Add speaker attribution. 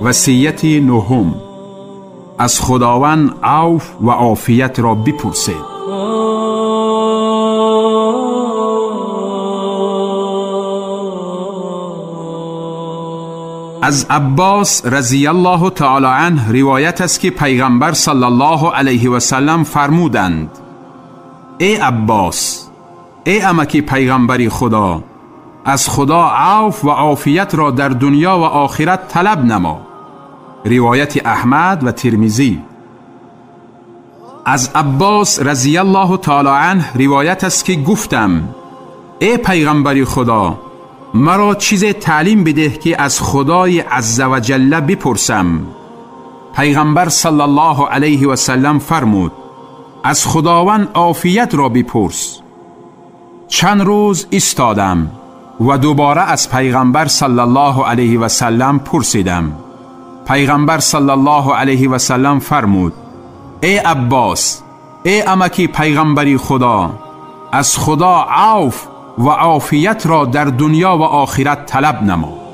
Speaker 1: وصیت نهم: از خداوند عفو و عافیت را بپرسید. از عباس رضی الله تعالی عنه روایت است که پیغمبر صلی الله علیه و سلم فرمودند: ای عباس، ای عمک پیغمبری خدا، از خدا عفو و عافیت را در دنیا و آخرت طلب نما. روایت احمد و ترمذی. از عباس رضی الله تعالی عنه روایت است که گفتم: ای پیغمبری خدا، مرا چیز تعلیم بده که از خدای عزوجل بپرسم. پیغمبر صلی الله علیه و سلم فرمود: از خداوند عافیت را بپرس. چند روز ایستادم و دوباره از پیغمبر صلی الله علیه و سلم پرسیدم. پیغمبر صلی الله علیه و سلم فرمود: ای عباس، ای عمکی پیغمبری خدا، از خدا عفو و عافیت را در دنیا و آخرت طلب نما.